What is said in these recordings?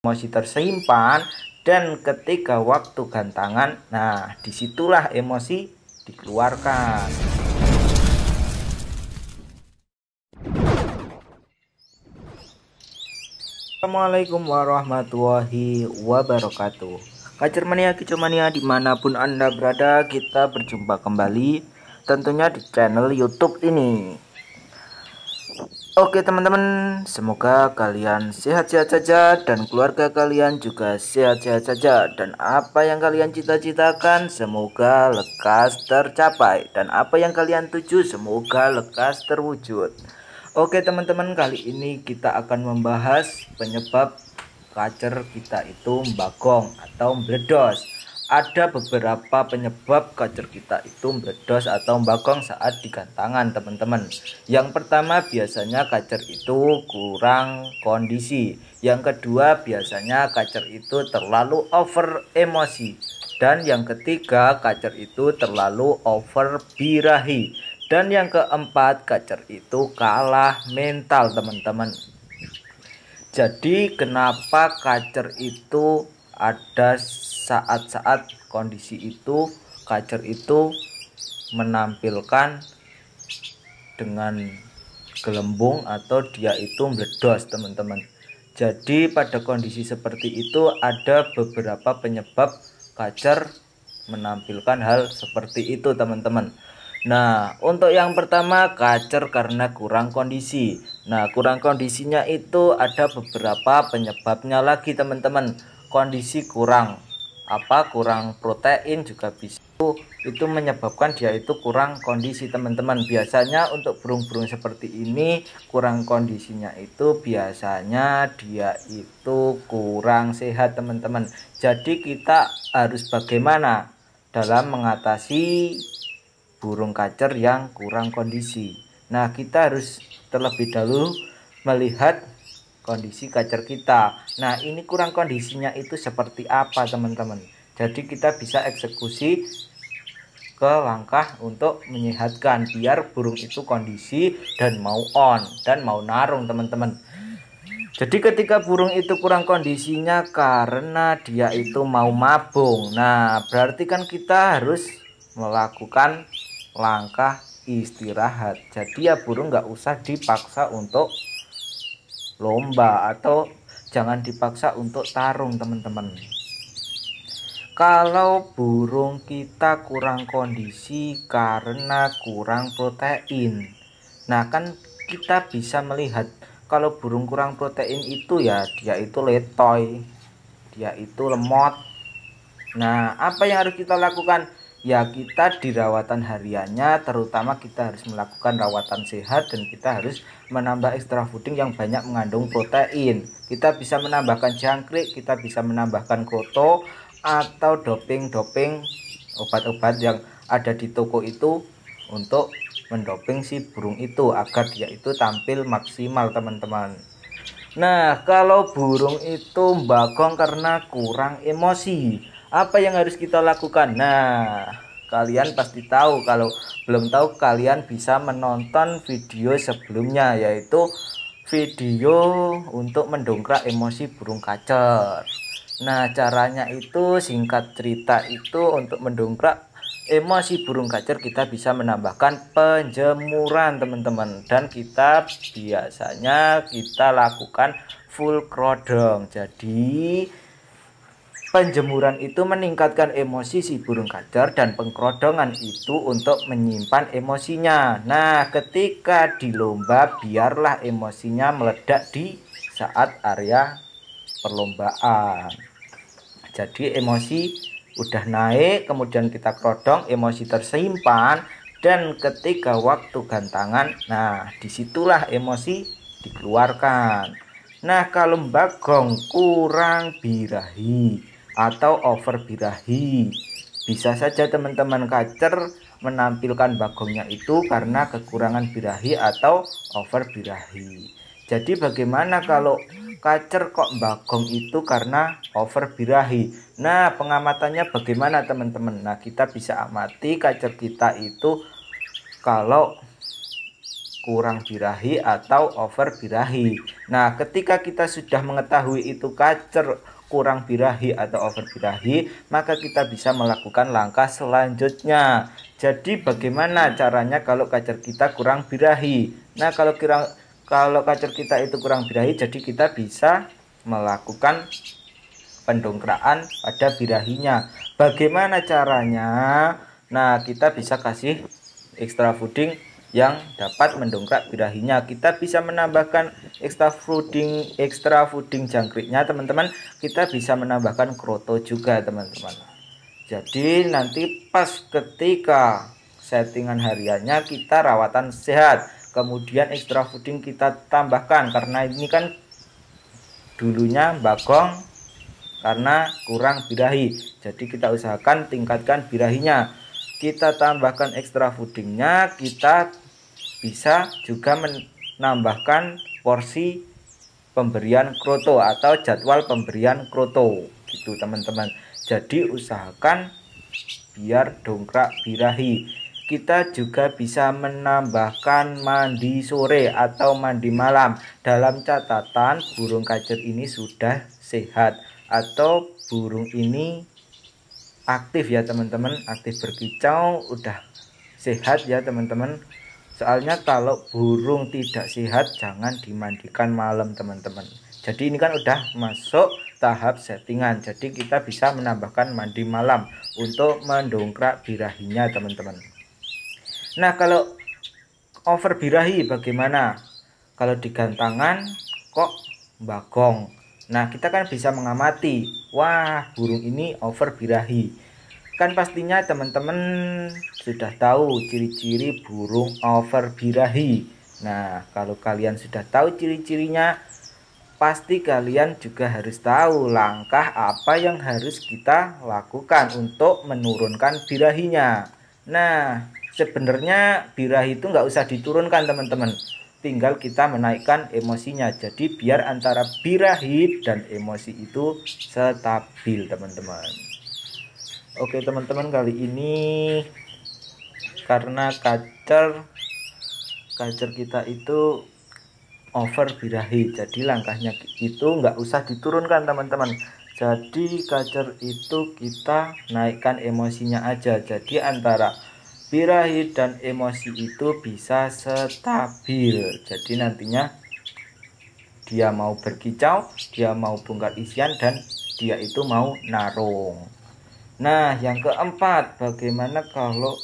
emosi tersimpan, dan ketika waktu gantangan, nah disitulah emosi dikeluarkan. Assalamualaikum warahmatullahi wabarakatuh. Kacer mania kicomania dimanapun anda berada, kita berjumpa kembali tentunya di channel YouTube ini. Oke teman-teman, semoga kalian sehat-sehat saja dan keluarga kalian juga sehat-sehat saja, dan apa yang kalian cita-citakan semoga lekas tercapai, dan apa yang kalian tuju semoga lekas terwujud. Oke teman-teman, kali ini kita akan membahas penyebab kacer kita itu mbagong atau meledos. Ada beberapa penyebab kacer kita itu meledos atau mbagong saat digantangan teman-teman. Yang pertama biasanya kacer itu kurang kondisi. Yang kedua biasanya kacer itu terlalu over emosi. Dan yang ketiga kacer itu terlalu over birahi. Dan yang keempat kacer itu kalah mental teman-teman. Jadi kenapa kacer itu ada saat-saat kondisi itu kacer itu menampilkan dengan gelembung atau dia itu meledos teman-teman. Jadi pada kondisi seperti itu ada beberapa penyebab kacer menampilkan hal seperti itu teman-teman. Nah, untuk yang pertama kacer karena kurang kondisi. Nah, kurang kondisinya itu ada beberapa penyebabnya lagi teman-teman. Kondisi kurang kurang protein juga bisa itu menyebabkan dia itu kurang kondisi teman-teman. Biasanya untuk burung-burung seperti ini kurang kondisinya itu biasanya dia itu kurang sehat teman-teman. Jadi kita harus bagaimana dalam mengatasi burung kacer yang kurang kondisi. Nah, kita harus terlebih dahulu melihat kondisi kacer kita. Nah, ini kurang kondisinya itu seperti apa teman-teman. Jadi kita bisa eksekusi ke langkah untuk menyehatkan biar burung itu kondisi dan mau on dan mau narung teman-teman. Jadi ketika burung itu kurang kondisinya karena dia itu mau mabung. Nah, berarti kan kita harus melakukan langkah istirahat. Jadi ya burung nggak usah dipaksa untuk lomba atau jangan dipaksa untuk tarung teman-teman. Kalau burung kita kurang kondisi karena kurang protein, nah kan kita bisa melihat kalau burung kurang protein itu ya dia itu letoy, dia itu lemot. Nah, apa yang harus kita lakukan? Ya kita di rawatan hariannya terutama kita harus melakukan rawatan sehat dan kita harus menambah extra fooding yang banyak mengandung protein. Kita bisa menambahkan jangkrik, kita bisa menambahkan kroto atau doping-doping obat-obat yang ada di toko itu untuk mendoping si burung itu agar dia itu tampil maksimal teman-teman. Nah, kalau burung itu mbagong karena kurang emosi, apa yang harus kita lakukan? Nah, kalian pasti tahu. Kalau belum tahu, kalian bisa menonton video sebelumnya, yaitu video untuk mendongkrak emosi burung kacer. Nah, caranya itu singkat cerita itu untuk mendongkrak emosi burung kacer kita bisa menambahkan penjemuran teman-teman, dan kita biasanya kita lakukan full krodong. Jadi penjemuran itu meningkatkan emosi si burung kacer dan pengkrodongan itu untuk menyimpan emosinya. Nah, ketika di lomba biarlah emosinya meledak di saat area perlombaan. Jadi emosi udah naik, kemudian kita krodong, emosi tersimpan, dan ketika waktu gantangan, nah disitulah emosi dikeluarkan. Nah, kalau mbagong kurang birahi atau over birahi, bisa saja teman-teman kacer menampilkan bagongnya itu karena kekurangan birahi atau over birahi. Jadi bagaimana kalau kacer kok mbagong itu karena over birahi? Nah, pengamatannya bagaimana teman-teman? Nah, kita bisa amati kacer kita itu kalau kurang birahi atau over birahi. Nah, ketika kita sudah mengetahui itu kacer kurang birahi atau over birahi, maka kita bisa melakukan langkah selanjutnya. Jadi bagaimana caranya kalau kacer kita kurang birahi? Nah, kalau kacer kita itu kurang birahi, jadi kita bisa melakukan pendongkrakan pada birahinya. Bagaimana caranya? Nah, kita bisa kasih extra fooding yang dapat mendongkrak birahinya. Kita bisa menambahkan extra fooding jangkriknya, teman-teman. Kita bisa menambahkan kroto juga, teman-teman. Jadi nanti pas ketika settingan hariannya kita rawatan sehat, kemudian extra fooding kita tambahkan, karena ini kan dulunya bagong karena kurang birahi, jadi kita usahakan tingkatkan birahinya. Kita tambahkan extra foodingnya, kita bisa juga menambahkan porsi pemberian kroto atau jadwal pemberian kroto gitu, teman-teman. Jadi usahakan biar dongkrak birahi. Kita juga bisa menambahkan mandi sore atau mandi malam. Dalam catatan burung kacer ini sudah sehat atau burung ini aktif ya, teman-teman, aktif berkicau, udah sehat ya, teman-teman. Soalnya kalau burung tidak sehat jangan dimandikan malam, teman-teman. Jadi ini kan udah masuk tahap settingan, jadi kita bisa menambahkan mandi malam untuk mendongkrak birahinya, teman-teman. Nah, kalau over birahi bagaimana? Kalau digantangan kok bagong. Nah, kita kan bisa mengamati, wah burung ini over birahi. Kan pastinya teman-teman sudah tahu ciri-ciri burung over birahi. Nah, kalau kalian sudah tahu ciri-cirinya, pasti kalian juga harus tahu langkah apa yang harus kita lakukan untuk menurunkan birahinya. Nah, sebenarnya birahi itu nggak usah diturunkan, teman-teman. Tinggal kita menaikkan emosinya, jadi biar antara birahi dan emosi itu stabil, teman-teman. Oke, teman-teman, kali ini karena kacer kita itu over birahi, jadi langkahnya itu nggak usah diturunkan, teman-teman. Jadi kacer itu kita naikkan emosinya aja, jadi antara birahi dan emosi itu bisa stabil. Jadi nantinya dia mau berkicau, dia mau bongkar isian, dan dia itu mau narung. Nah, yang keempat, bagaimana kalau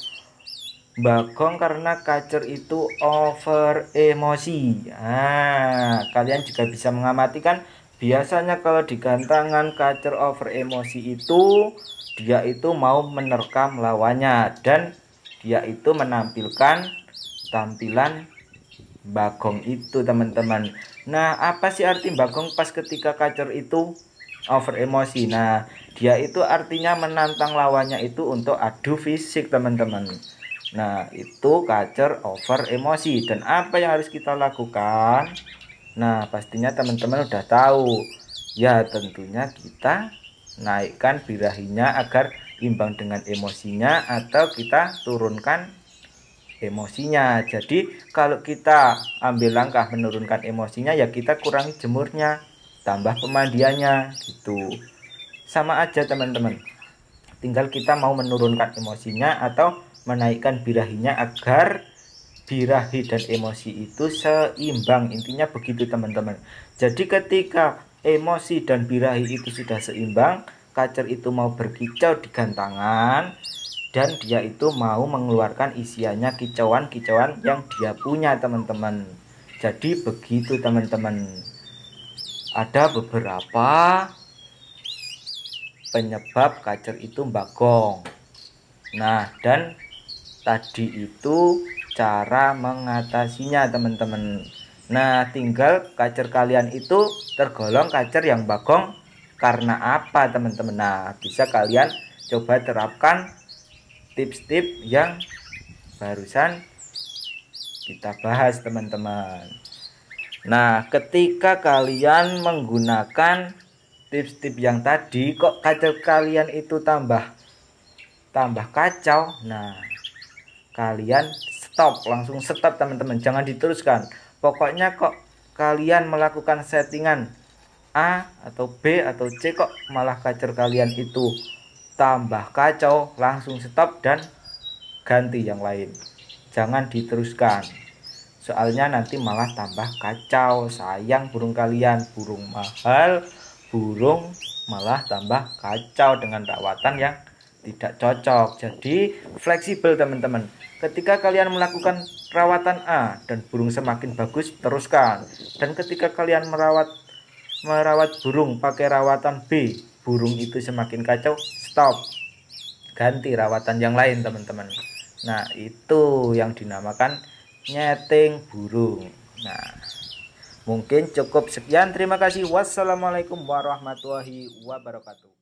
bagong karena kacer itu over emosi? Nah, kalian juga bisa mengamati kan, biasanya kalau di gantangan kacer over emosi itu dia itu mau menerkam lawannya, dan dia itu menampilkan tampilan bagong itu, teman-teman. Nah, apa sih arti bagong pas ketika kacer itu over emosi? Nah, dia itu artinya menantang lawannya itu untuk adu fisik, teman-teman. Nah, itu kacer over emosi. Dan apa yang harus kita lakukan? Nah, pastinya teman-teman udah tahu. Ya, tentunya kita naikkan birahinya agar imbang dengan emosinya, atau kita turunkan emosinya. Jadi kalau kita ambil langkah menurunkan emosinya, ya kita kurangi jemurnya, tambah pemandiannya gitu. Sama aja, teman-teman, tinggal kita mau menurunkan emosinya atau menaikkan birahinya agar birahi dan emosi itu seimbang. Intinya begitu, teman-teman. Jadi ketika emosi dan birahi itu sudah seimbang, kacer itu mau berkicau di gantangan, dan dia itu mau mengeluarkan isiannya, kicauan-kicauan yang dia punya, teman-teman. Jadi begitu, teman-teman. Ada beberapa penyebab kacer itu bagong. Nah, dan tadi itu cara mengatasinya, teman-teman. Nah, tinggal kacer kalian itu tergolong kacer yang bagong karena apa, teman-teman. Nah, bisa kalian coba terapkan tips-tips yang barusan kita bahas, teman-teman. Nah, ketika kalian menggunakan tips-tips yang tadi, kok kacer kalian itu tambah kacau. Nah, kalian stop, langsung stop teman-teman, jangan diteruskan. Pokoknya kok kalian melakukan settingan A atau B atau C kok malah kacer kalian itu tambah kacau, langsung stop dan ganti yang lain, jangan diteruskan. Soalnya nanti malah tambah kacau, sayang burung kalian, burung mahal, burung malah tambah kacau dengan rawatan yang tidak cocok. Jadi fleksibel teman-teman, ketika kalian melakukan rawatan A dan burung semakin bagus, teruskan. Dan ketika kalian merawat burung pakai rawatan B, burung itu semakin kacau, stop, ganti rawatan yang lain teman-teman. Nah, itu yang dinamakan nyeting burung. Nah, mungkin cukup sekian. Terima kasih. Wassalamualaikum warahmatullahi wabarakatuh.